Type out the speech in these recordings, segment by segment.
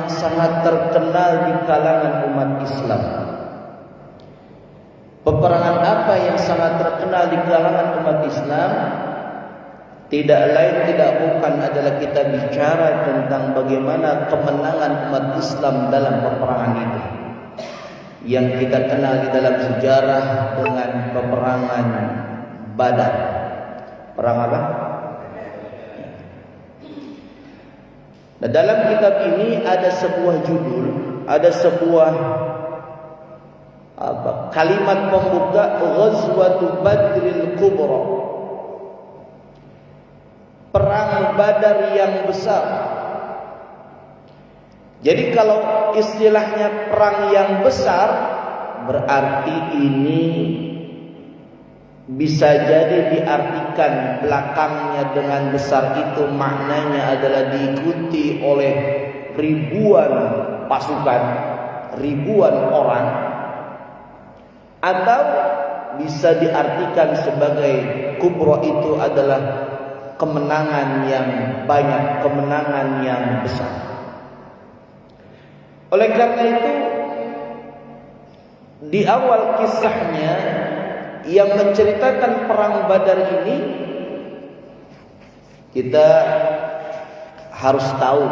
yang sangat terkenal di kalangan umat Islam. Peperangan apa yang sangat terkenal di kalangan umat Islam? Tidak lain tidak bukan adalah kita bicara tentang bagaimana kemenangan umat Islam dalam peperangan itu, yang kita kenal di dalam sejarah dengan peperangan Badar. Perang apa? Nah, dalam kitab ini ada sebuah judul, ada sebuah kalimat pembuka, Ghazwatu Badril Kubra, perang Badar yang besar. Jadi kalau istilahnya perang yang besar, berarti ini bisa jadi diartikan belakangnya dengan besar itu maknanya adalah diikuti oleh ribuan pasukan, ribuan orang, atau bisa diartikan sebagai kubra itu adalah kemenangan yang banyak, kemenangan yang besar. Oleh karena itu, di awal kisahnya yang menceritakan perang Badar ini, kita harus tahu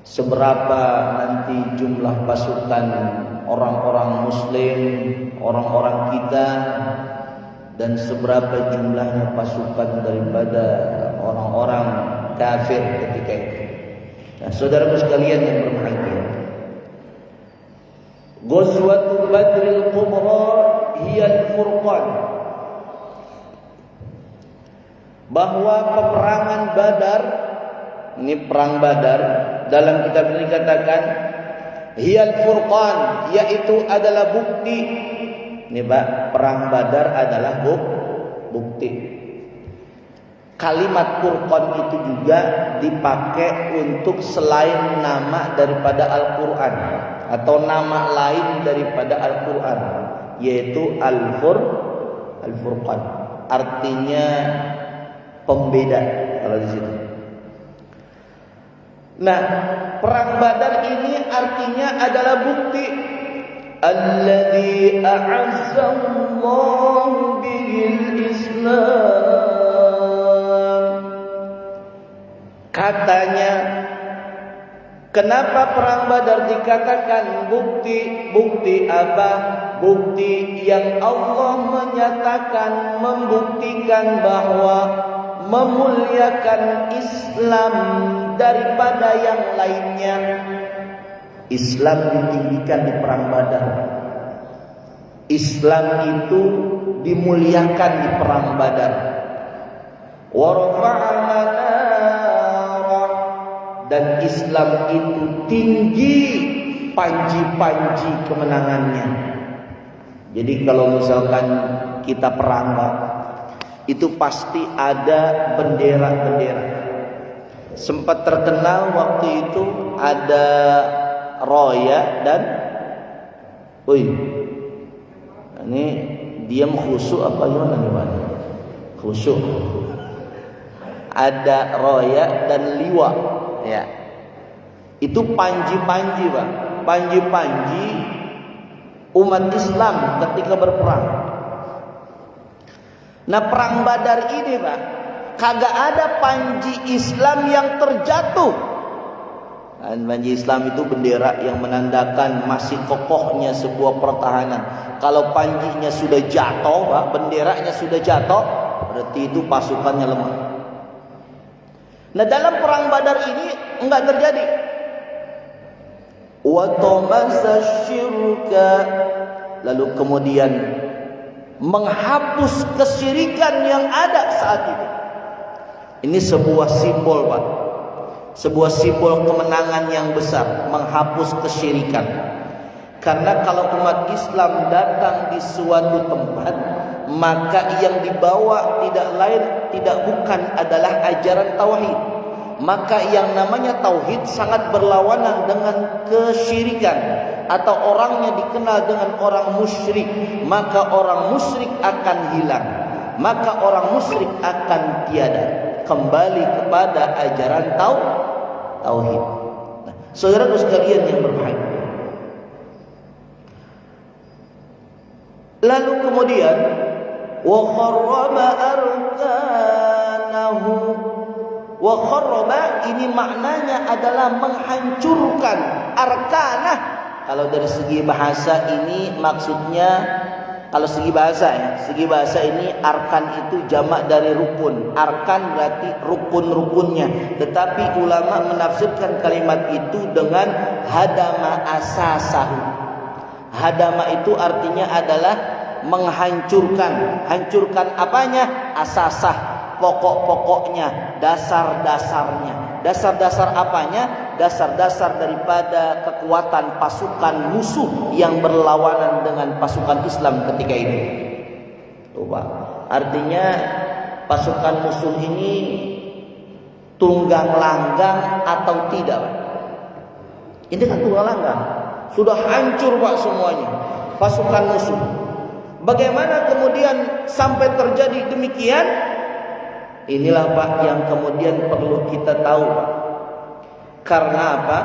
seberapa nanti jumlah pasukan orang-orang muslim, orang-orang kita, dan seberapa jumlahnya pasukan daripada orang-orang kafir ketika itu. Nah, saudaraku sekalian yang berbahagia, Ghazwatu Badril Kubra hiya al-Furqan, bahwa peperangan Badar, ini perang Badar, dalam kitab ini dikatakan hiya al-Furqan, yaitu adalah bukti. Ini Pak, perang Badar adalah bukti. Kalimat Furqan itu juga dipakai untuk selain nama daripada Al-Quran, atau nama lain daripada Al-Quran, yaitu Al-Furqan. Artinya pembeda kalau di situ. Nah, perang Badar ini artinya adalah bukti. Alladzi a'azzallahu bihil Islam. Katanya, kenapa perang Badar dikatakan bukti? Bukti apa? Bukti yang Allah menyatakan, membuktikan bahwa memuliakan Islam daripada yang lainnya. Islam ditinggikan di perang Badar. Islam itu dimuliakan di perang Badar. Wa rafa'ana, dan Islam itu tinggi panji-panji kemenangannya. Jadi kalau misalkan kita perang, itu pasti ada bendera-bendera. Sempat terkenal waktu itu ada roya dan ini diam khusyuk apa gimana? Khusyuk. Ada roya dan liwa, ya. Itu panji-panji, Pak. Panji-panji umat Islam ketika berperang. Nah, perang Badar ini, Pak, kagak ada panji Islam yang terjatuh. Dan panji Islam itu bendera yang menandakan masih kokohnya sebuah pertahanan. Kalau panjinya sudah jatuh, Pak, benderanya sudah jatuh, berarti itu pasukannya lemah. Nah, dalam perang Badar ini enggak terjadi. Wa tamasa syirka, lalu kemudian menghapus kesyirikan yang ada saat itu. Ini sebuah simbol, Pak. Sebuah simbol kemenangan yang besar, menghapus kesyirikan. Karena kalau umat Islam datang di suatu tempat, maka yang dibawa tidak lain tidak bukan adalah ajaran tauhid. Maka yang namanya tauhid sangat berlawanan dengan kesyirikan, atau orangnya dikenal dengan orang musyrik. Maka orang musyrik akan hilang, maka orang musyrik akan tiada, kembali kepada ajaran tauhid. Nah, Saudaraku sekalian yang berbahagia. Lalu kemudian wa kharraba arkanahu. Wa kharraba ini maknanya adalah menghancurkan. Arkanah kalau dari segi bahasa ini maksudnya, kalau segi bahasa ya, segi bahasa ini arkan itu jamak dari rukun. Arkan berarti rukun-rukunnya. Tetapi ulama menafsirkan kalimat itu dengan hadama asasahu. Hadama itu artinya adalah menghancurkan. Hancurkan apanya? Asasah, pokok-pokoknya, dasar-dasarnya. Dasar-dasar apanya? Dasar-dasar daripada kekuatan pasukan musuh yang berlawanan dengan pasukan Islam ketika itu. Coba. Artinya pasukan musuh ini tunggang langgang atau tidak? Ini kan tunggang langgang. Sudah hancur Pak semuanya pasukan musuh. Bagaimana kemudian sampai terjadi demikian? Inilah Pak yang kemudian perlu kita tahu Pak. Karena apa?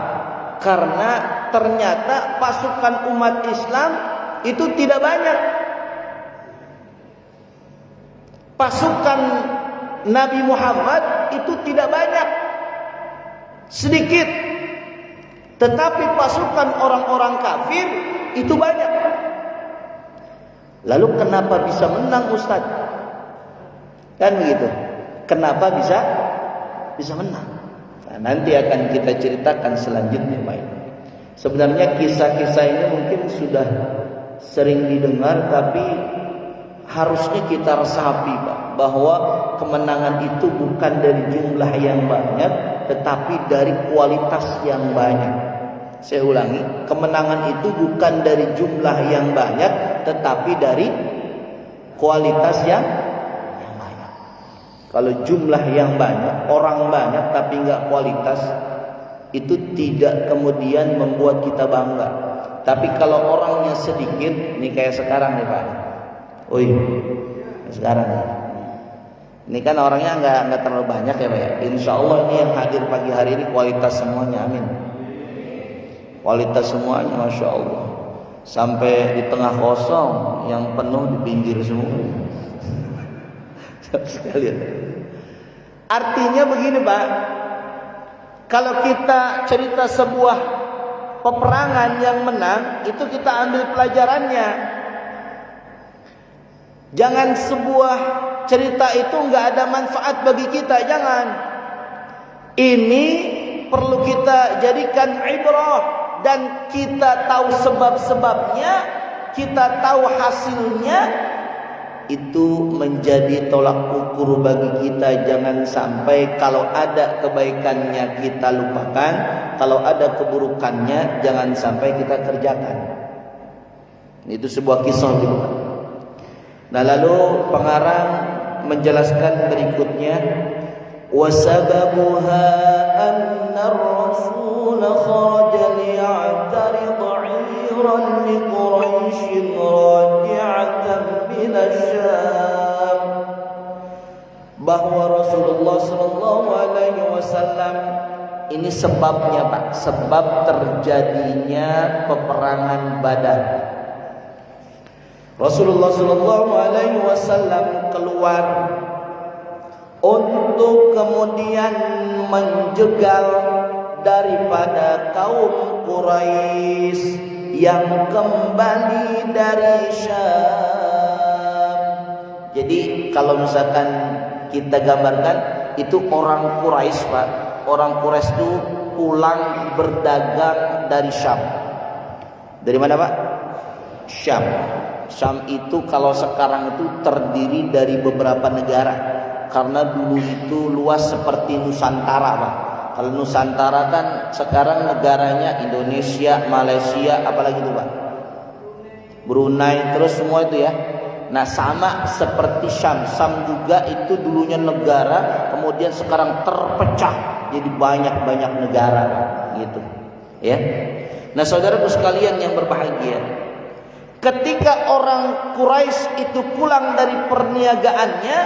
Karena ternyata pasukan umat Islam itu tidak banyak. Pasukan Nabi Muhammad itu tidak banyak, sedikit. Tetapi pasukan orang-orang kafir itu banyak. Lalu kenapa bisa menang Ustaz? Kan begitu. Kenapa bisa menang? Nah, nanti akan kita ceritakan selanjutnya, Pak. Sebenarnya kisah-kisah ini mungkin sudah sering didengar, tapi harusnya kita resapi, Pak, bahwa kemenangan itu bukan dari jumlah yang banyak, tetapi dari kualitas yang banyak. Saya ulangi, kemenangan itu bukan dari jumlah yang banyak, tetapi dari kualitas yang banyak. Kalau jumlah yang banyak, orang banyak tapi nggak kualitas, itu tidak kemudian membuat kita bangga. Tapi kalau orangnya sedikit, ini kayak sekarang nih Pak. Sekarang ini kan orangnya nggak terlalu banyak ya Pak ya. Insya Allah ini yang hadir pagi hari ini kualitas semuanya, amin. Kualitas semuanya, masya Allah. Sampai di tengah kosong, yang penuh di pinggir semua. Sekalian. Artinya begini Pak, kalau kita cerita sebuah peperangan yang menang, itu kita ambil pelajarannya. Jangan sebuah cerita itu nggak ada manfaat bagi kita, jangan. Ini perlu kita jadikan ibrah. Dan kita tahu sebab-sebabnya, kita tahu hasilnya, itu menjadi tolak ukur bagi kita. Jangan sampai kalau ada kebaikannya kita lupakan, kalau ada keburukannya jangan sampai kita kerjakan. Itu sebuah kisah juga. Nah, lalu pengarang menjelaskan berikutnya, wasababuha anna ar-rasul kharaja liya'tarid 'iran li Quraisy raji'atan min asy-Syam, bahwa Rasulullah sallallahu alaihi wasallam ini sebabnya Pak, sebab terjadinya peperangan Badar. Rasulullah sallallahu alaihi wasallam keluar untuk kemudian menjegal daripada kaum Quraisy yang kembali dari Syam. Jadi kalau misalkan kita gambarkan, itu orang Quraisy Pak. Orang Quraisy itu pulang berdagang dari Syam. Dari mana Pak? Syam. Syam itu kalau sekarang itu terdiri dari beberapa negara. Karena dulu itu luas seperti Nusantara Pak. Kalau Nusantara kan sekarang negaranya Indonesia, Malaysia, apalagi itu Pak? Brunei, terus semua itu ya. Nah sama seperti Syam. Syam juga itu dulunya negara, kemudian sekarang terpecah jadi banyak-banyak negara Pak. Gitu ya. Nah saudaraku sekalian yang berbahagia, ketika orang Quraisy itu pulang dari perniagaannya,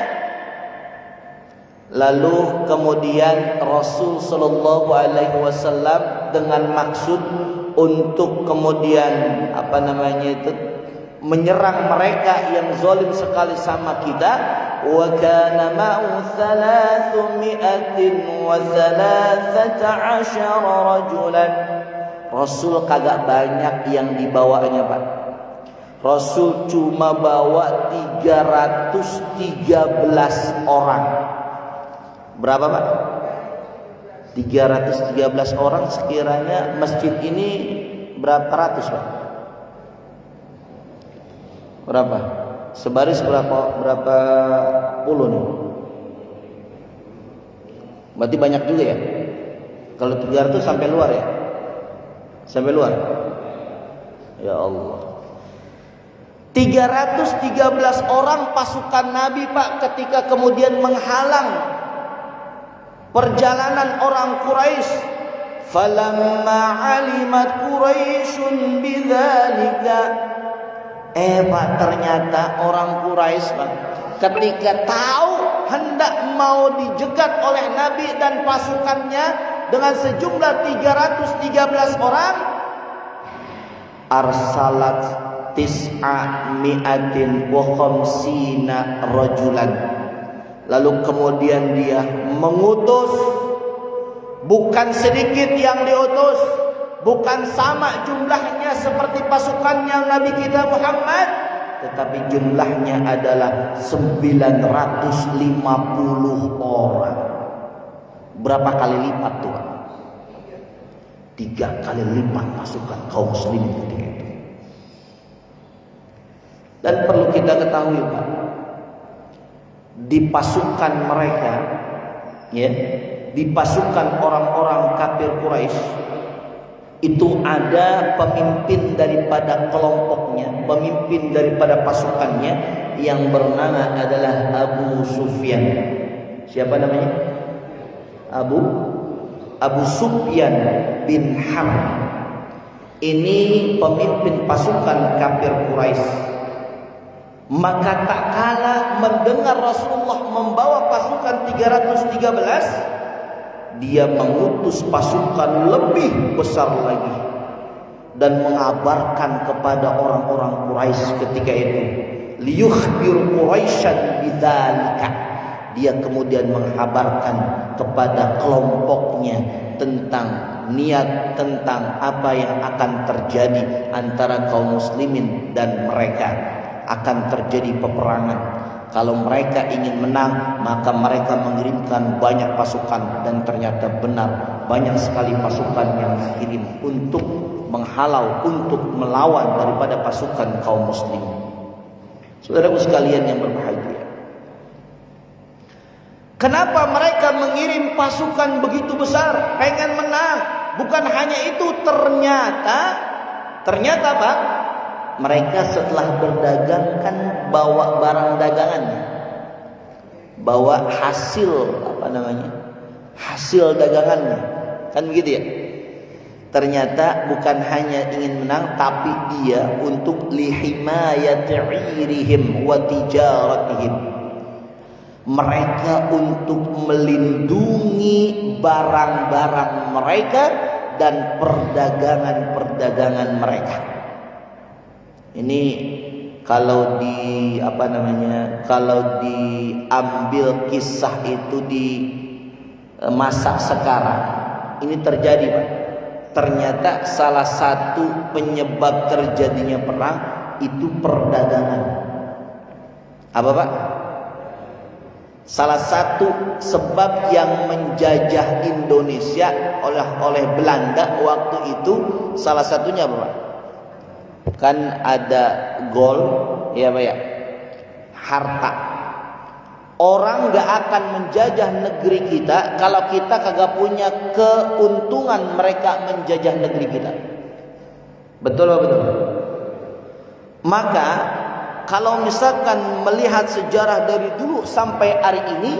Lalu kemudian Rasul sallallahu alaihi wasallam dengan maksud untuk kemudian menyerang mereka yang zalim sekali sama kita. Wa kana ma'u 313 rajulan. Rasul kagak banyak yang dibawanya, Pak. Rasul cuma bawa 313 orang. Berapa, Pak? 313 orang. Sekiranya masjid ini berapa ratus, Pak? Berapa? Sebaris berapa puluh nih? Berarti banyak juga ya? Kalau 300 sampai luar ya? Sampai luar? Ya Allah. 313 orang pasukan Nabi, Pak, ketika kemudian menghalang perjalanan orang Quraisy. Falamma alimat Quraisyun bidzalika. Pak, ternyata orang Quraisy, Pak, ketika tahu hendak mau dijegat oleh Nabi dan pasukannya dengan sejumlah 313 orang, arsalat tis'ami'atin wa khamsina rajulan. Lalu kemudian dia mengutus, bukan sedikit yang diutus, bukan sama jumlahnya seperti pasukannya Nabi kita Muhammad, tetapi jumlahnya adalah 950 orang. Berapa kali lipat tuh? 3 kali lipat pasukan kaum muslimin ketika itu. Dan perlu kita ketahui, Pak, di pasukan mereka, ya, di pasukan orang-orang kafir Quraisy itu ada pemimpin daripada kelompoknya, pemimpin daripada pasukannya yang bernama adalah Abu Sufyan. Siapa namanya? Abu Sufyan bin Harb. Ini pemimpin pasukan kafir Quraisy. Maka tak kala mendengar Rasulullah membawa pasukan 313, dia mengutus pasukan lebih besar lagi dan mengabarkan kepada orang-orang Quraisy ketika itu. Liyukhbir Quraisyan bidzalika. Dia kemudian menghabarkan kepada kelompoknya tentang niat, tentang apa yang akan terjadi antara kaum muslimin dan mereka. Akan terjadi peperangan. Kalau mereka ingin menang, maka mereka mengirimkan banyak pasukan. Dan ternyata benar, banyak sekali pasukan yang dikirim untuk menghalau, untuk melawan daripada pasukan kaum muslim. Saudaraku sekalian yang berbahagia, kenapa mereka mengirim pasukan begitu besar? Pengen menang. Bukan hanya itu, ternyata Pak, mereka setelah berdagang kan bawa barang dagangannya, bawa hasil hasil dagangannya, kan begitu ya. Ternyata bukan hanya ingin menang, tapi dia untuk lihimayati irihim wa tijaratihim. Mereka untuk melindungi barang-barang mereka dan perdagangan-perdagangan mereka. Ini kalau diambil kisah itu di masa sekarang, ini terjadi, Pak. Ternyata salah satu penyebab terjadinya perang itu perdagangan. Apa, Pak? Salah satu sebab yang menjajah Indonesia oleh Belanda waktu itu, salah satunya apa, Pak? Kan ada gold, ya Pak ya, harta. Orang gak akan menjajah negeri kita kalau kita kagak punya keuntungan mereka menjajah negeri kita. Betul Pak, betul. Maka kalau misalkan melihat sejarah dari dulu sampai hari ini,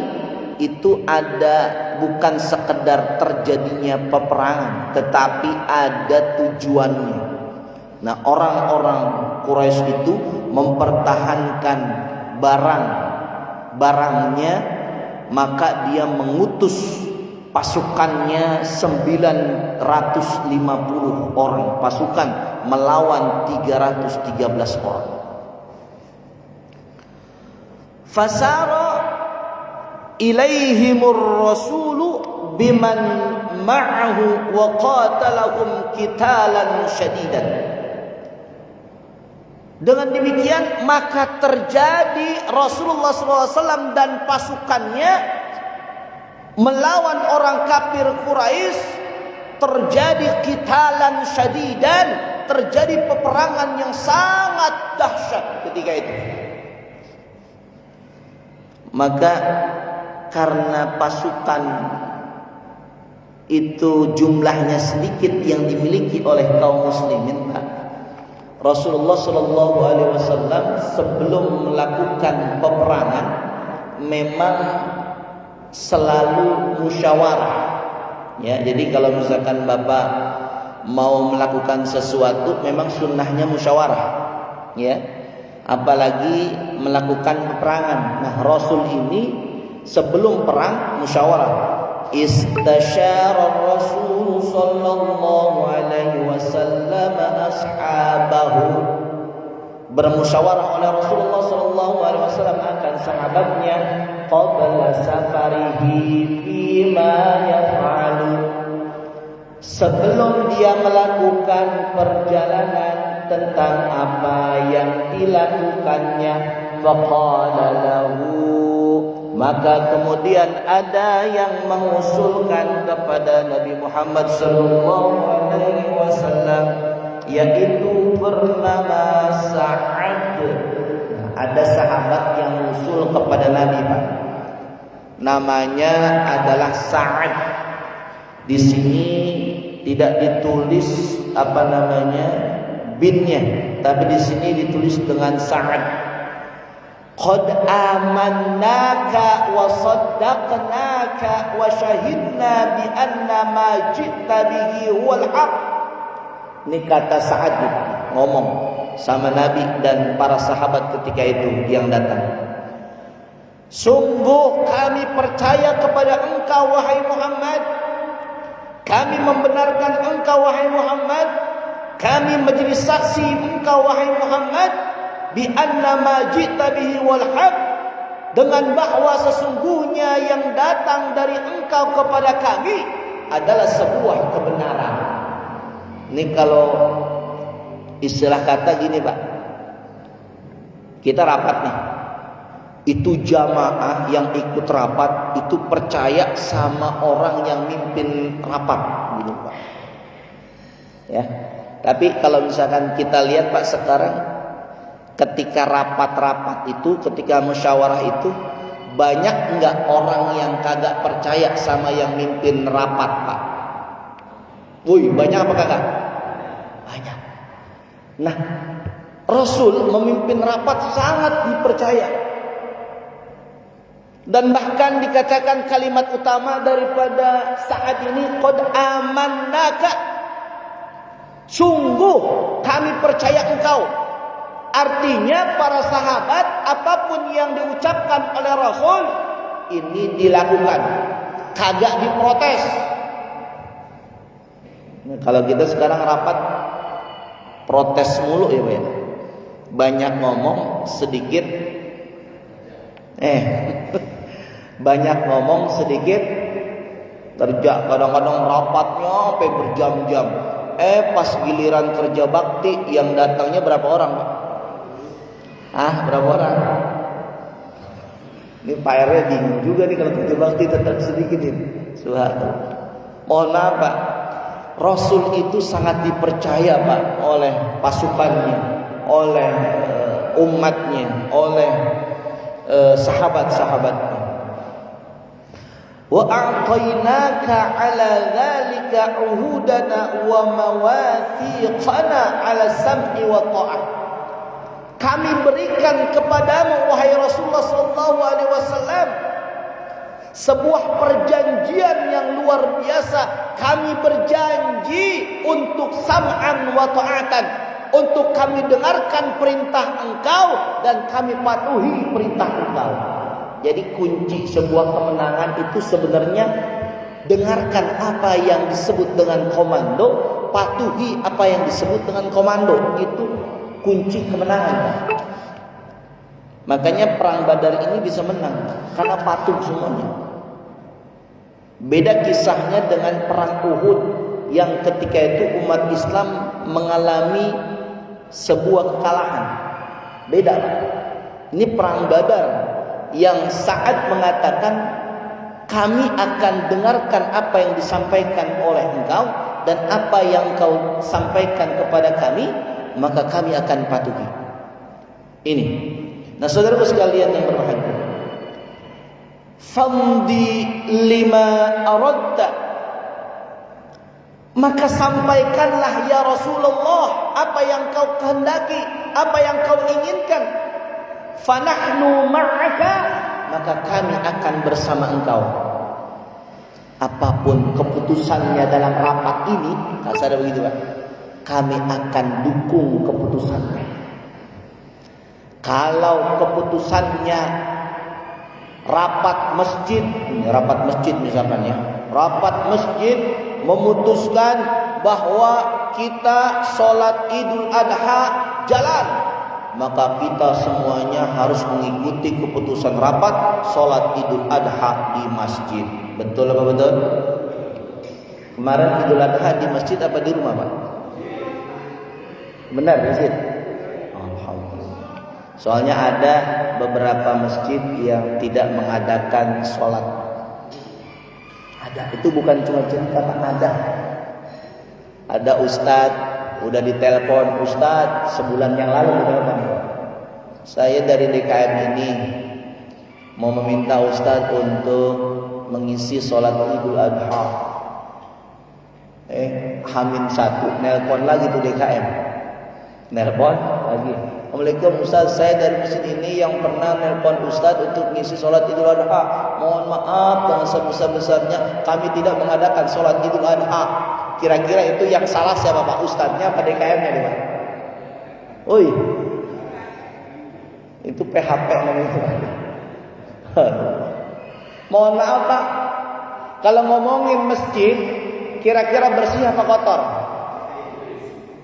itu ada bukan sekedar terjadinya peperangan, tetapi ada tujuannya. Nah, orang-orang Quraisy itu mempertahankan barang-barangnya maka dia mengutus pasukannya 950 orang pasukan melawan 313 orang. Fasara ilaihimur rasulu biman ma'ahu wa qatalahum qitalan syadidan. Dengan demikian maka terjadi Rasulullah SAW dan pasukannya melawan orang kafir Quraisy, terjadi qitalan syadidan, terjadi peperangan yang sangat dahsyat ketika itu. Maka karena pasukan itu jumlahnya sedikit yang dimiliki oleh kaum muslimin, Rasulullah SAW sebelum melakukan peperangan memang selalu musyawarah. Ya, jadi kalau misalkan Bapak mau melakukan sesuatu, memang sunnahnya musyawarah. Ya, apalagi melakukan peperangan. Nah, Rasul ini sebelum perang musyawarah. Istasyara Rasul sallallahu alaihi wasallam ashabahu. Bermusyawarah oleh Rasulullah sallallahu alaihi wasallam akan sahabatnya qabla safarihi fima yaf'alu. Sebelum dia melakukan perjalanan tentang apa yang dilakukannya, faqala lahu, maka kemudian ada yang mengusulkan kepada Nabi Muhammad sallallahu alaihi wasallam, yaitu bernama Sa'ad. Ada sahabat yang usul kepada Nabi, Pak. Namanya adalah Sa'ad. Di sini tidak ditulis apa namanya binnya, tapi di sini ditulis dengan Sa'ad. Qad amannaka wa saddaqnaka wa syahidna bi anna ma ji'ta bihi huwal haq. Ini kata Sa'ad ngomong sama Nabi dan para sahabat ketika itu yang datang. Sungguh kami percaya kepada engkau wahai Muhammad. Kami membenarkan engkau wahai Muhammad. Kami menjadi saksi engkau wahai Muhammad bi anna ma ji'ta bihi wal haq, dengan bahwa sesungguhnya yang datang dari engkau kepada kami adalah sebuah kebenaran. Ini kalau istilah kata gini, Pak. Kita rapat nih. Itu jamaah yang ikut rapat itu percaya sama orang yang mimpin rapat, gitu, Pak. Ya. Tapi kalau misalkan kita lihat, Pak, sekarang ketika rapat-rapat itu, ketika musyawarah itu, banyak enggak orang yang kagak percaya sama yang mimpin rapat, Pak? Woi, banyak apa kagak? Banyak. Nah, Rasul memimpin rapat sangat dipercaya. Dan bahkan dikatakan kalimat utama daripada saat ini, qad amannaka. Sungguh kami percaya engkau. Artinya para sahabat, apapun yang diucapkan oleh Rasul ini dilakukan, kagak diprotes. Nah, kalau kita sekarang rapat protes mulu ya, Pak. Banyak ngomong sedikit banyak ngomong sedikit kerja. Kadang-kadang rapatnya sampai berjam-jam. Pas giliran kerja bakti yang datangnya berapa orang, Pak? Berapa orang? Ini Pak RW bingung juga nih kalau kerja bakti tetap sedikit ini. Subhanallah. Mohon maaf, Pak. Rasul itu sangat dipercaya, Pak, oleh pasukannya, oleh umatnya, oleh sahabat-sahabatnya. Wa a'tainaka 'ala dzalika 'uhudana wa mawathiqana 'ala sam'i wa ta'ah. Kami berikan kepadamu wahai Rasulullah sallallahu alaihi wasallam sebuah perjanjian yang luar biasa. Kami berjanji untuk sam'an wa ta'atan, untuk kami dengarkan perintah engkau dan kami patuhi perintah engkau. Jadi kunci sebuah kemenangan itu sebenarnya dengarkan apa yang disebut dengan komando, patuhi apa yang disebut dengan komando. Itu kunci kemenangan. Makanya perang Badar ini bisa menang karena patuh semuanya. Beda kisahnya dengan perang Uhud yang ketika itu umat Islam mengalami sebuah kekalahan. Beda. Ini perang Badar yang Sa'ad mengatakan, kami akan dengarkan apa yang disampaikan oleh engkau dan apa yang engkau sampaikan kepada kami, maka kami akan patuhi. Ini. Nah, saudaraku sekalian yang berbahagia, famdi lima aradta, maka sampaikanlah ya Rasulullah apa yang kau kehendaki, apa yang kau inginkan. Fanahnu ma'aka, maka kami akan bersama engkau. Apapun keputusannya dalam rapat ini, kasar begitu Pak, kami akan dukung keputusannya. Kalau keputusannya rapat masjid misalkan ya, rapat masjid memutuskan bahwa kita sholat Idul Adha jalan, maka kita semuanya harus mengikuti keputusan rapat sholat Idul Adha di masjid. Betul apa betul? Kemarin Idul Adha di masjid apa di rumah Pak? Benar masjid? Alhamdulillah. Soalnya ada beberapa masjid yang tidak mengadakan sholat. Ada, itu bukan cuma cerita Pak, ada ustadz udah ditelepon, Ustadz sebulan yang lalu ditelepon, saya dari DKM ini mau meminta Ustadz untuk mengisi sholat Idul Adha. H-1 nelpon lagi tuh DKM, nelpon lagi, Assalamualaikum Ustadz, saya dari masjid ini yang pernah nelpon Ustadz untuk mengisi sholat Idul Adha. Mohon maaf dengan sebesar-besarnya kami tidak mengadakan sholat Idul Adha. Kira-kira itu yang salah siapa Pak? Ustadznya apa DKM-nya nih Pak? Oi, itu PHP namanya itu Pak. Mohon maaf Pak, kalau ngomongin masjid, kira-kira bersih apa kotor?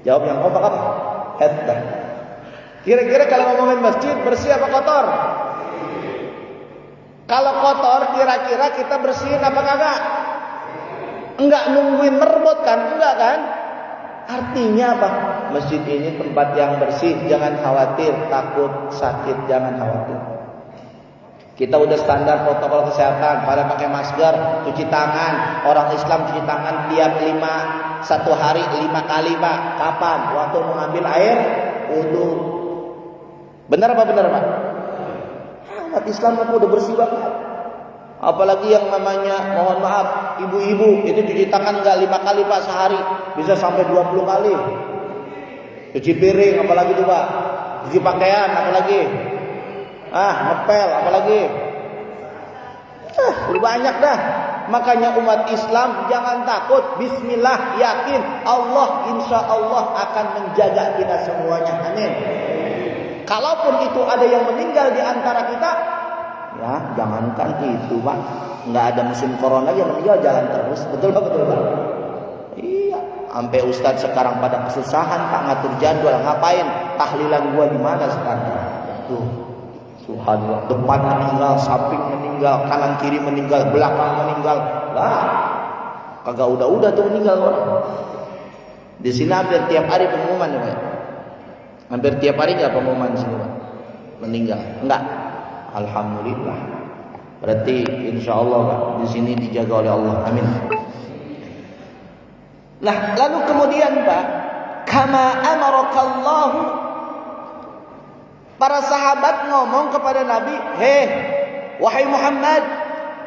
Jawab yang kompak apa? Kira-kira kalau ngomongin masjid, bersih apa kotor? Kalau kotor, kira-kira kita bersihin apa kagak? Enggak nungguin merebut kan? Enggak kan? Artinya apa? Masjid ini tempat yang bersih, jangan khawatir, takut sakit, jangan khawatir. Kita udah standar protokol kesehatan, pada pakai masker, cuci tangan. Orang Islam cuci tangan tiap 1 hari 5 kali Pak. Kapan? Waktu mengambil air wudu. Benar apa benar Pak? Umat Islam aku udah bersih banget. Apalagi yang namanya, mohon maaf, ibu-ibu itu cuci tangan enggak 5 kali Pak sehari, bisa sampai 20 kali. Cuci piring apalagi tuh Pak, cuci pakaian apalagi, ngepel apalagi, udah banyak dah. Makanya umat Islam jangan takut, bismillah, yakin Allah insya Allah akan menjaga kita semuanya, amin. Kalaupun itu ada yang meninggal di antara kita, ya jangankan itu Pak, nggak ada musim corona yang meninggal jalan terus, betul Pak, betul Pak. Iya, sampai Ustadz sekarang pada kesusahan Pak ngatur jadwal, ngapain? Tahlilan gua di mana sekarang? Tuh, subhanallah, depan meninggal, samping meninggal, kanan kiri meninggal, belakang meninggal, lah, kagak udah tuh meninggal orang. Di sini hampir tiap hari pengumuman ya Pak. Hampir tiap hari nggak pengumuman di sini Pak, meninggal, enggak. Alhamdulillah. Berarti insya Allah Pak, di sini dijaga oleh Allah. Amin. Nah, lalu kemudian Pak, kama amarakallahu, para sahabat ngomong kepada Nabi, wahai Muhammad,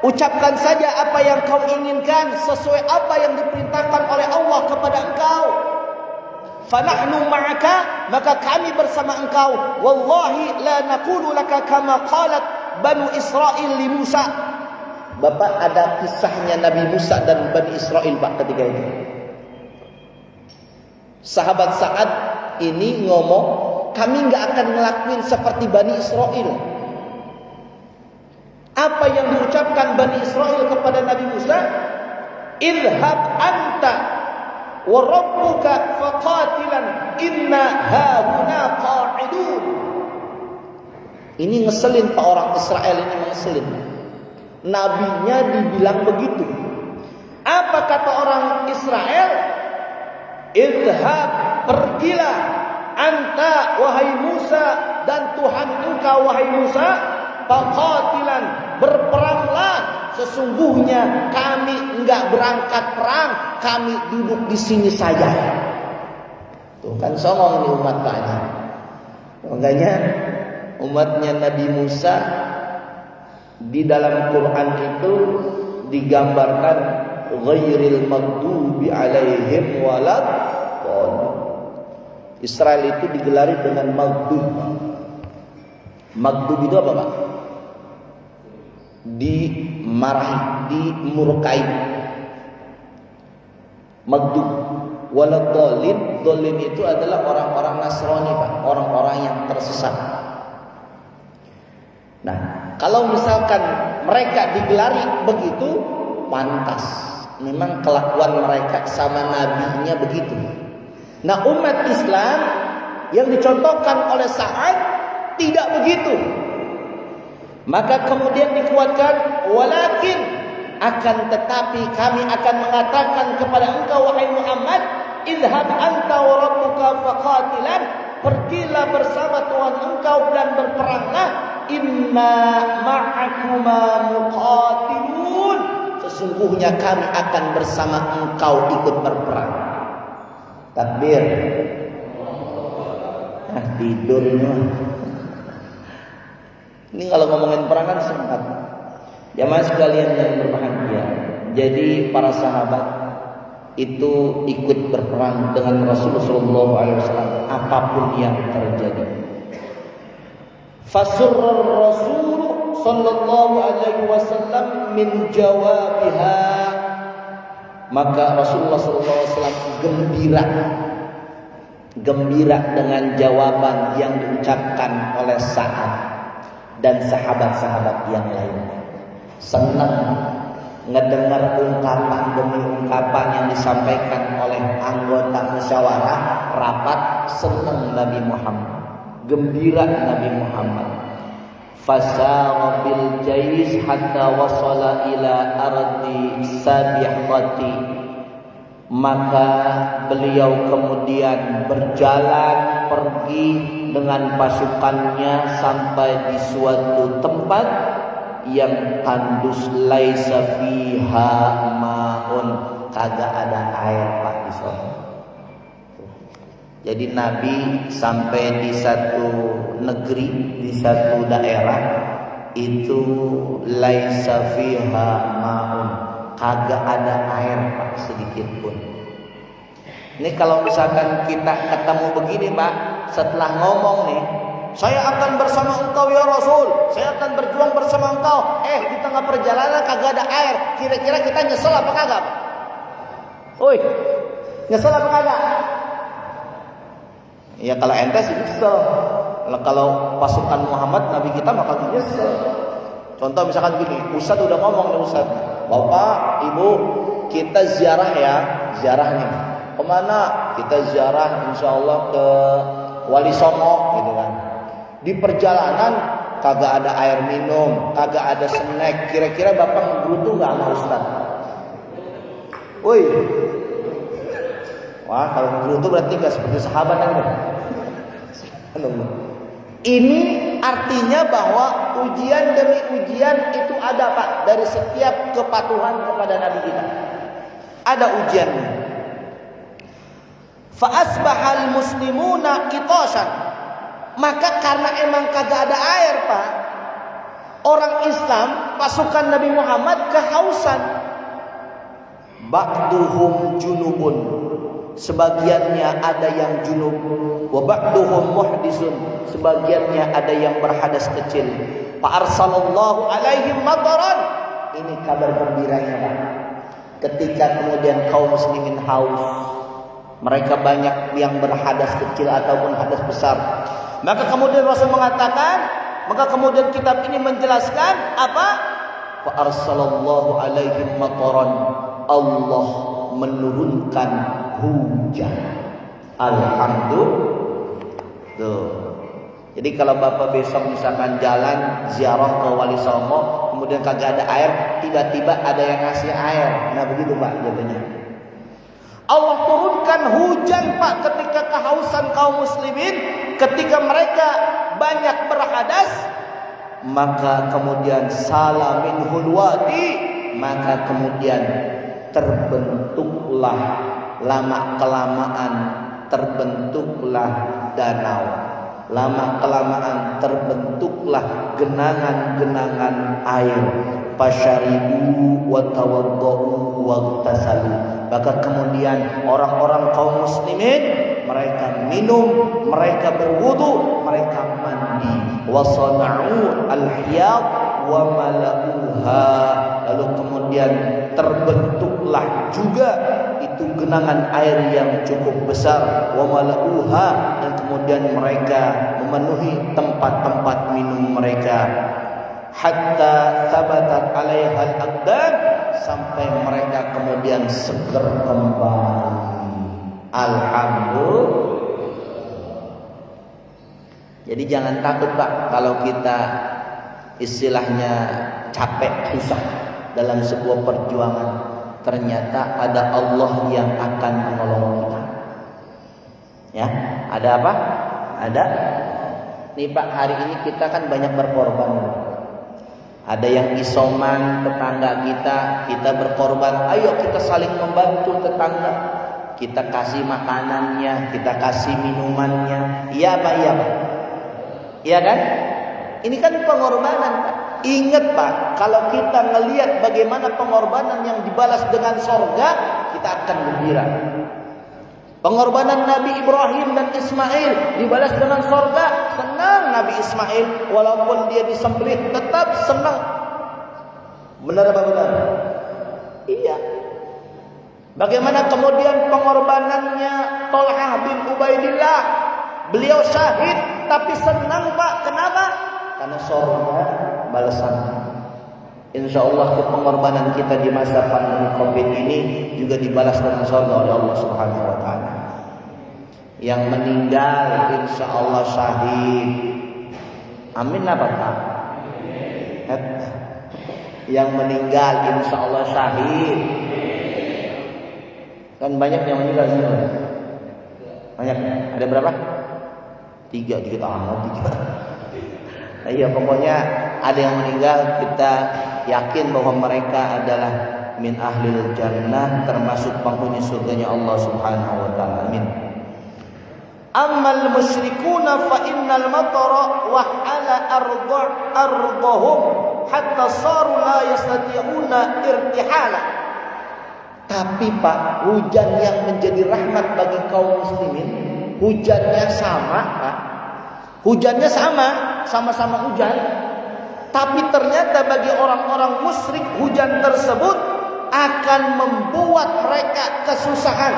ucapkan saja apa yang kau inginkan sesuai apa yang diperintahkan oleh Allah kepada engkau. Fanahnu ma'aka, maka kami bersama engkau. Wallahi la naqulu laka kama qalat Banu Israil li Musa. Bapak, ada kisahnya Nabi Musa dan Bani Israil Pak ketika itu. Sahabat Sa'ad ini ngomong, kami enggak akan ngelakuin seperti Bani Israil. Apa yang diucapkan Bani Israel kepada Nabi Musa? Idhab anta wa rabbuka faqatilan inna hahuna qa'idun. Ini ngeselin Pak, orang Israel ini ngeselin. Nabinya dibilang begitu. Apa kata orang Israel? Idhab, pergilah, anta wahai Musa, dan Tuhan engkau wahai Musa, faqatilan, berperanglah. Sesungguhnya kami enggak berangkat perang, kami duduk di sini saja. Tuh kan songong nih umat banyak. Makanya umatnya Nabi Musa di dalam Quran itu digambarkan ghairil maghdubi alaihim walad. Israel itu digelari dengan maghdub. Maghdub itu apa, Pak? Dimarahi, dimurkai. Maghdub. Walad dhalin, dhalin itu adalah orang-orang Nasrani, Pak, orang-orang yang tersesat. Nah, kalau misalkan mereka digelari begitu, pantas. Memang kelakuan mereka sama nabinya begitu. Nah, umat Islam yang dicontohkan oleh Sa'ad tidak begitu. Maka kemudian dikuatkan, walakin, akan tetapi kami akan mengatakan kepada engkau wahai Muhammad, idhab anta wa rabbuka faqatilan, pergilah bersama Tuhan engkau dan berperanglah, inna ma'akuma muqatilun, sesungguhnya kami akan bersama engkau ikut berperang. Takbir. Tidur ini. Ini kalau ngomongin perang kan semangat. Jamaah sekalian yang berbahagia. Jadi para sahabat itu ikut berperang dengan Rasulullah SAW apapun yang terjadi. Fasurrar Rasul sallallahu alaihi wasallam min jawabiha, maka Rasulullah SAW gembira dengan jawaban yang diucapkan oleh Sa'ad dan sahabat-sahabat yang lainnya. Senang ngedengar ungkapan demi ungkapan yang disampaikan oleh anggota musyawarah rapat. Senang Nabi Muhammad, gembira Nabi Muhammad. Fasara bil jais hatta wasala ila ardi sabihati, maka beliau kemudian berjalan pergi dengan pasukannya sampai di suatu tempat yang tandus laisa fiha maun, kagak ada air, Pak, di sana. Jadi Nabi sampai di satu negeri, di satu daerah itu laisa fiha maun, kagak ada air, Pak, sedikit pun. Ini kalau misalkan kita ketemu begini, Pak, setelah ngomong nih, saya akan bersama engkau ya Rasul, saya akan berjuang bersama engkau, di tengah perjalanan kagak ada air, kira-kira kita nyesel apa kagak, Pak? Oi, nyesel apa kagak? Ya kalau ente sih nyesel. Kalau pasukan Muhammad Nabi kita maka nyesel. Contoh misalkan gini, Ustaz udah ngomong nih, Ustaz, Bapak, Ibu, kita ziarah ya, ziarah nih. Kemana? Kita ziarah insyaallah ke Wali Songo gitu kan. Di perjalanan kagak ada air minum, kagak ada snack. Kira-kira Bapak ngerutu nggak sama Ustaz? Woi, wah kalau ngerutu berarti nggak seperti sahabat kan? Ini artinya bahwa ujian demi ujian itu ada, Pak, dari setiap kepatuhan kepada Nabi kita. Ada ujiannya. Fa asbahal muslimuna qitashan. Maka karena emang kagak ada air, Pak, orang Islam, pasukan Nabi Muhammad kehausan. Ba'duhum junubun, sebagiannya ada yang junub, wa ba'duhum muhdisun, sebagiannya ada yang berhadas kecil. Fa arsalallahu alaihim mataran. Ini kabar gembiranya, Pak. Ketika kemudian kaum muslimin haus, mereka banyak yang berhadas kecil ataupun hadas besar. Maka kemudian Rasul mengatakan, maka kemudian kitab ini menjelaskan apa? fa arsalallahu alaihim mataran, Allah menurunkan hujan. Alhamdulillah. Tuh. Jadi kalau Bapak besok misalkan jalan ziarah ke Wali Songo, kemudian kagak ada air, tiba-tiba ada yang ngasih air. Nah begitu Pak jadinya. Allah turunkan hujan Pak ketika kehausan kaum muslimin, ketika mereka banyak berhadas, maka kemudian salamin hulwadi, maka kemudian terbentuklah lama kelamaan terbentuklah danau, lama kelamaan terbentuklah genangan-genangan air. Fasyaribu wa tawaddau wa tasalu, maka kemudian orang-orang kaum muslimin mereka minum, mereka berwudu, mereka mandi. Wa sana'u al-hiyad wa mala'uha, lalu kemudian terbentuklah juga itu genangan air yang cukup besar. Wa mala'uha, dan kemudian mereka memenuhi tempat-tempat minum mereka. Hatta thabatat 'alaiha al-aqdam, sampai mereka kemudian seger kembali. Alhamdulillah. Jadi jangan takut Pak kalau kita istilahnya capek susah dalam sebuah perjuangan, ternyata ada Allah yang akan menolong kita. Ya, ada apa? Ada. Nih Pak, hari ini kita kan banyak berkorban. Ada yang isoman tetangga kita berkorban. Ayo kita saling membantu tetangga. Kita kasih makanannya, kita kasih minumannya. Iya Pak, iya Pak. Iya kan? Ini kan pengorbanan Pak. Ingat Pak, kalau kita ngelihat bagaimana pengorbanan yang dibalas dengan sorga, kita akan gembira. Pengorbanan Nabi Ibrahim dan Ismail dibalas dengan sorga, senang Nabi Ismail. Walaupun dia disembelih tetap senang. Benar apa benar? Iya. Bagaimana kemudian pengorbanannya Tolhah bin Ubaidillah, beliau syahid tapi senang Pak. Kenapa? Karena sorga balasan. Insya Allah pengorbanan kita di masa pandemi COVID ini juga dibalas dengan surga oleh Allah Subhanahu Wa Taala. Yang meninggal insya Allah syahid. Amin apa Pak? Yang meninggal insya Allah syahid. Kan banyak yang meninggal semua. Banyak. Ada berapa? 3 dikit amat 3. Iya pokoknya ada yang meninggal, kita yakin bahwa mereka adalah min ahlil jannah, termasuk penghuni surganya Allah Subhanahu wa taala. Amin. Ammal musyrikuna fa innal matara wa ala ardhahum hatta saru la yastati'una irtihala. Tapi Pak, hujan yang menjadi rahmat bagi kaum muslimin, hujannya sama Pak. Hujannya sama-sama hujan. Tapi ternyata bagi orang-orang musyrik hujan tersebut akan membuat mereka kesusahan.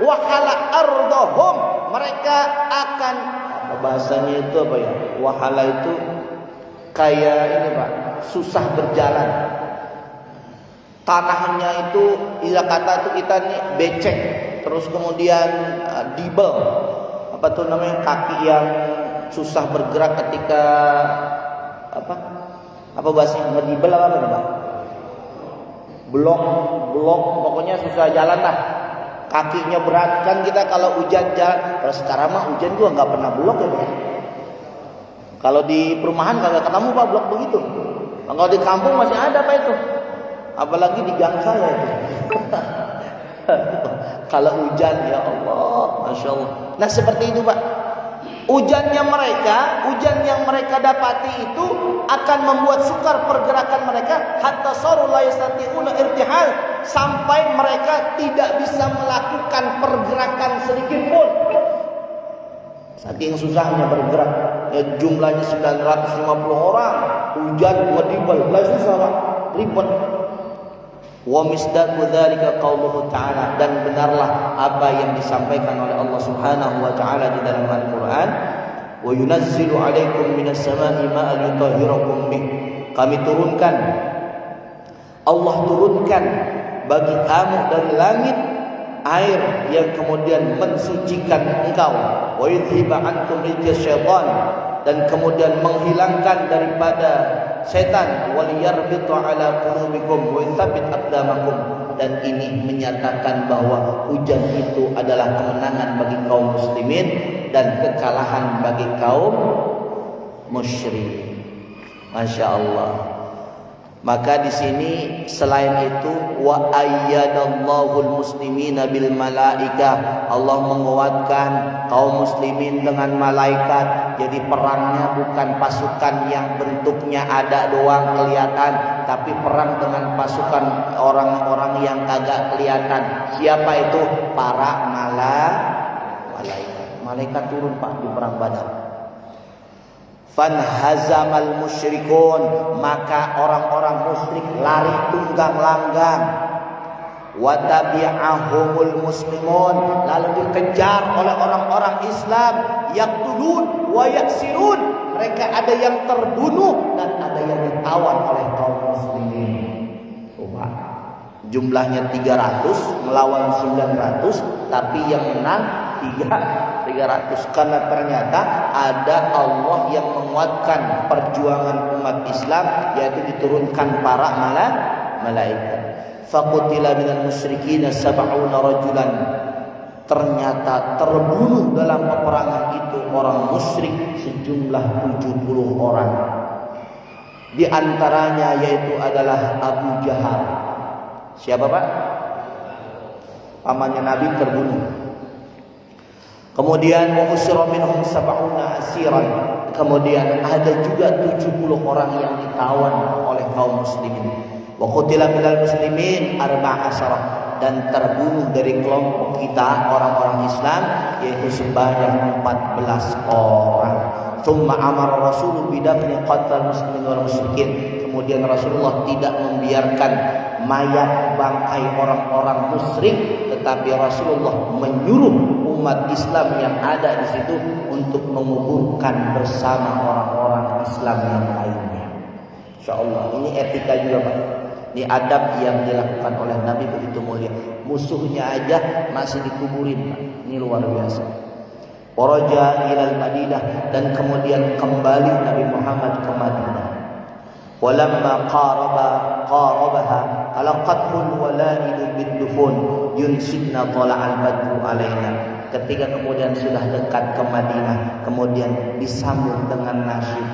Wahala ardhahum, mereka akan, apa bahasanya itu apa ya? Wahala itu kayak ini Pak, susah berjalan. Tanahnya itu, istilah kata itu kita nih becek, terus kemudian dibel, apa tuh namanya, kaki yang susah bergerak ketika apa bahasanya, ngedibel apa Pak? Blok, pokoknya susah jalan lah. Kakinya berat kan kita kalau hujan jalan. Kalau sekarang mah hujan gua nggak pernah blok ya Pak. Kalau di perumahan kagak ketemu Pak blok begitu. Kalau di kampung masih ada Pak itu. Apalagi di gang saya itu. Kalau hujan ya Allah, masya Allah. Nah seperti itu Pak. Hujan yang mereka dapati itu akan membuat sukar pergerakan mereka, hatta saru la yastati'una irtihal, sampai mereka tidak bisa melakukan pergerakan sedikit pun. Saking susahnya bergerak. Ya, jumlahnya 950 orang, hujan ngedibel, susah Pak, ribet. Wa misdaqu dzalika qauluhu ta'ala, dan benarlah apa yang disampaikan oleh Allah Subhanahu wa taala di dalam Al-Qur'an, wa yunazzilu 'alaikum minas sama'i ma'an yutahhirakum bih. Kami turunkan Allah turunkan bagi kamu dari langit air yang kemudian mensucikan engkau, wa yudhiba ankum rijza syaitan, dan kemudian menghilangkan daripada setan, waliyarbita ala qulubikum wa yuthabbit aqdamakum, dan ini menyatakan bahwa hujan itu adalah kemenangan bagi kaum muslimin dan kekalahan bagi kaum musyrik. Masya Allah. Maka di sini selain itu wa ayyadallahu muslimina bil malaika, Allah menguatkan kaum muslimin dengan malaikat. Jadi perangnya bukan pasukan yang bentuknya ada doang kelihatan, tapi perang dengan pasukan orang-orang yang kagak kelihatan. Siapa itu? Para malaikat. Malaikat turun Pak di perang Badar. Fanhazamal musyrikun, maka orang-orang musyrik lari tunggang langgang. Wa tabi'ahumul muslimun, lalu dikejar oleh orang-orang Islam. Yaqtulun wa yaksirun, mereka ada yang terbunuh dan ada yang ditawan oleh kaum muslimin. Jumlahnya 300 melawan 900, tapi yang menang 300, karena ternyata ada Allah yang menguatkan perjuangan umat Islam, yaitu diturunkan para malaikat. Faqutila minal musyrikin 70 rajulan, ternyata terbunuh dalam peperangan itu orang musyrik sejumlah 70 orang. Di antaranya yaitu adalah Abu Jahal. Siapa Pak? Pamannya Nabi terbunuh. Kemudian wa usra minhum 70 asiran. Kemudian ada juga 70 orang yang ditawan oleh kaum muslimin. Wa qutila minal muslimin 14, dan terbunuh dari kelompok kita orang-orang Islam yaitu sebanyak 14 orang. Tsumma amara Rasul bidafni qatal muslimin wal musyrikin. Kemudian Rasulullah tidak membiarkan mayat bangkai orang-orang musyrik, tetapi Rasulullah menyuruh umat Islam yang ada di situ untuk menguburkan bersama orang-orang Islam yang lainnya. Insyaallah ini etika juga Pak. Ini adab yang dilakukan oleh Nabi begitu mulia. Musuhnya aja masih dikuburin Pak. Ini luar biasa. Waraja ilal Madinah, dan kemudian kembali Nabi Muhammad ke Madinah. Walamma qarabaha talaqatul walaidu bidufun yunsidna tala'al badru alaina. Ketika kemudian sudah dekat ke Madinah, kemudian disambut dengan nasyid.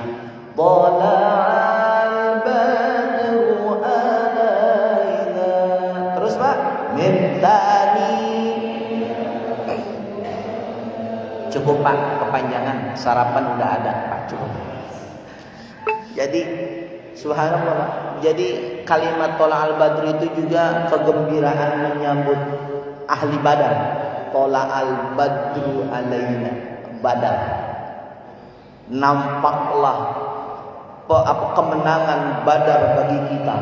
Tala'al badru alaina. Terus Pak, mintani. Cukup Pak, kepanjangan, sarapan udah ada Pak, cukup. Jadi subhanallah Pak. Jadi kalimat Tola al-Badr itu juga kegembiraan menyambut ahli Badar. Tola al-Badru alaina, Badar. Nampaklah kemenangan Badar bagi kita.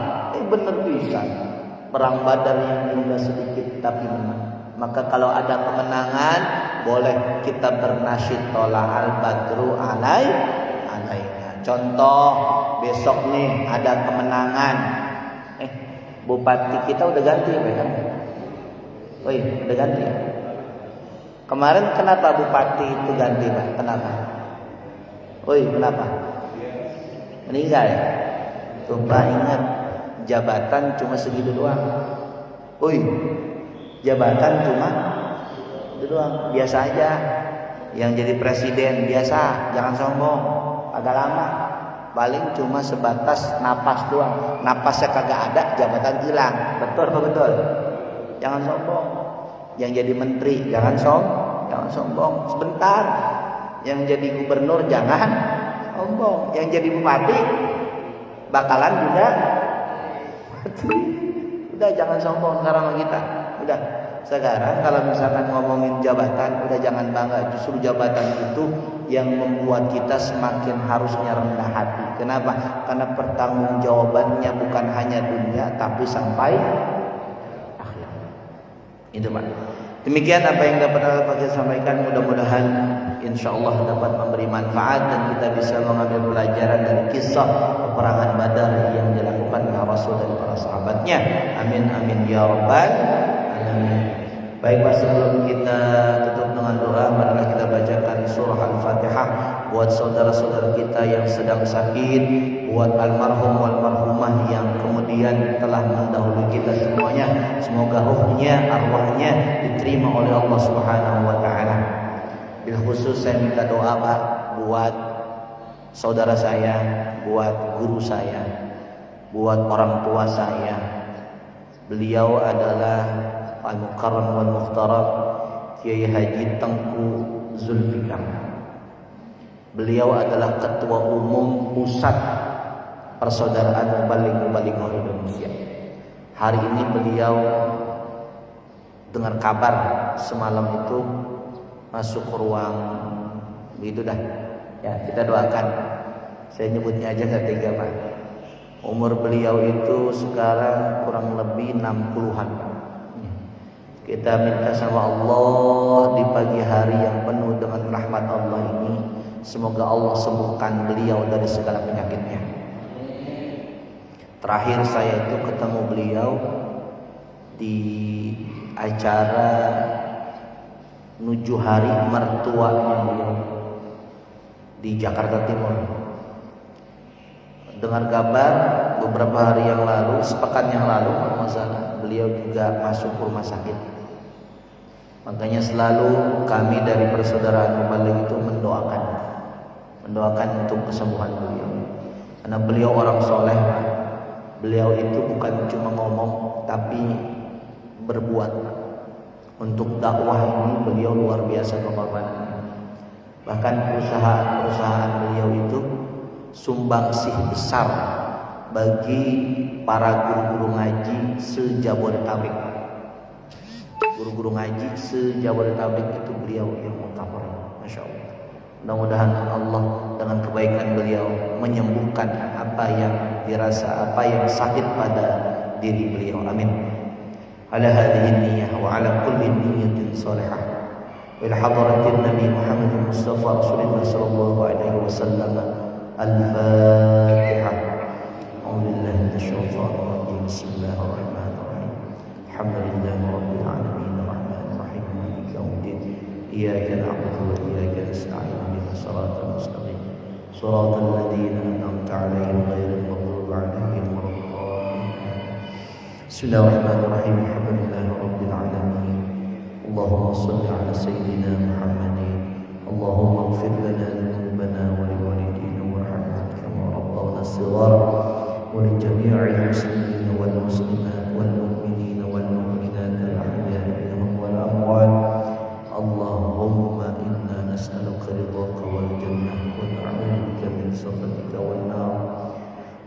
Benar bisa. Perang Badar yang juga sedikit tapi menang. Maka kalau ada kemenangan, boleh kita bernasyid Tola al-Badru alaina. Contoh, besok nih ada kemenangan. Bupati kita udah ganti ya kan? Oh iya, udah ganti ya. Kemarin kenapa bupati itu ganti Pak? Kenapa? Oh iya, kenapa? Meninggal ya? Tuh Pak ingat, jabatan cuma segitu doang. Oh iya, jabatan cuma itu doang. Biasa aja. Yang jadi presiden biasa, jangan sombong. Agak lama, paling cuma sebatas napas doang. Napasnya kagak ada, jabatan hilang. Betul apa betul? Jangan sombong. Yang jadi menteri jangan sombong. Sebentar. Yang jadi gubernur jangan sombong. Yang jadi bupati bakalan juga mati. Udah jangan sombong sekarang sama kita. Udah. Sekarang kalau misalkan ngomongin jabatan, udah jangan bangga. Justru jabatan itu yang membuat kita semakin harusnya rendah hati. Kenapa? Karena pertanggungjawabannya bukan hanya dunia, tapi sampai akhirat. Itu Pak. Demikian apa yang dapat kita sampaikan, mudah-mudahan insyaallah dapat memberi manfaat dan kita bisa mengambil pelajaran dari kisah peperangan Badar yang dilakukan oleh Rasul dan para sahabatnya. Amin amin ya rabbal alamin. Baik, Pak, sebelum kita tutup dengan doa, marilah kita bacakan surah Al-Fatihah buat saudara-saudara kita yang sedang sakit, buat almarhum wal marhumah yang kemudian telah mendahului kita semuanya. Semoga ruhnya, arwahnya diterima oleh Allah Subhanahu wa taala. Bil khusus saya minta doa, Pak, buat saudara saya, buat guru saya, buat orang tua saya. Beliau adalah Al-Mukarram wal Mukhtaram Kiai Haji Tengku Zulfikar. Beliau adalah Ketua Umum Pusat Persaudaraan Mubalik-Mubalighah Indonesia. Hari ini beliau dengar kabar semalam itu masuk ke ruang itu dah. Ya, kita doakan. Saya nyebutnya aja gak tega, Pak. Umur beliau itu sekarang kurang lebih 60-an. Kita minta sama Allah di pagi hari yang penuh dengan rahmat Allah ini, semoga Allah sembuhkan beliau dari segala penyakitnya. Terakhir saya itu ketemu beliau di acara menuju hari mertuanya beliau di Jakarta Timur. Dengar kabar beberapa hari yang lalu, sepekan yang lalu, masalah beliau juga masuk rumah sakit. Makanya selalu kami dari persaudaraan Mubalik itu mendoakan untuk kesembuhan beliau. Karena beliau orang soleh, beliau itu bukan cuma ngomong tapi berbuat. Untuk dakwah ini beliau luar biasa pengorbanannya. Bahkan perusahaan beliau itu sumbangsih besar bagi para guru-guru ngaji se-Jabodetabek. Guru-guru ngaji se-Jabodetabek itu beliau yang mengcover. Masya Allah. Mudah-mudahan Allah dengan kebaikan beliau menyembuhkan apa yang dirasa, apa yang sakit pada diri beliau. Amin. Ala hadhihi niyyah wa ala kulli niyyatin salihah. Wa ila hadratin Nabi Muhammad Mustafa Rasulullah sallallahu alaihi wasallam. Al-Fatihah. A'udzubillahi minasyaitonir rajim. Bismillahirrahmanirrahim. Alhamdulillahi rabbil alamin. إياك نعبد وإياك نستعين اهدنا الصراط المستقيم صراط الذين أنعمت عليهم غير المغضوب عليهم ولا الضالين. بسم الله الرحمن الرحيم. الحمد لله رب العالمين. اللهم صل على سيدنا محمد. اللهم اغفر لنا ذنوبنا ولوالدينا وارحمنا كما ربونا صغارا ولجميع المسلمين والمسلمات والمؤمنين والمؤمنات الأحياء منهم والأموات. اللهم إنا نسألك رضاك والجنة ونعوذ بك من سخطك والنار.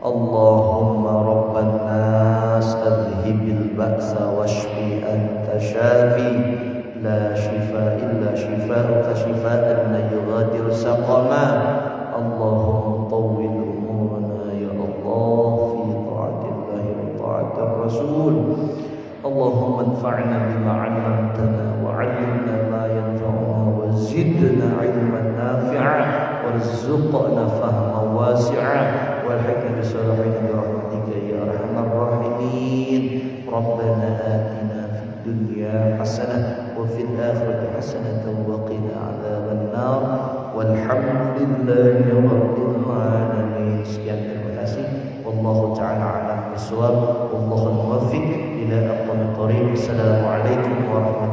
اللهم رب الناس أذهب البأس واشف أنت شافي لا شفاء إلا شفاءك شفاء لا يغادر سقما. اللهم طول أمورنا يا الله في طاعة الله وطاعة الرسول. اللهم انفعنا بما علمتنا وعلمنا ما ينفعنا وزدنا علما نافعا وارزقنا فهما واسعا والحكمة بالصالحين برحمتك يا أرحم الراحمين. ربنا آتنا في الدنيا حسنة وفي الآخرة حسنة وقنا عذاب النار والحمد لله رب العالمين. Sekian, terima kasih. Wallahu ta'ala a'lam bishawab. Wallahu muwaffiq ila aqwamit thoriq. Assalamualaikum warahmatullahi wabarakatuh.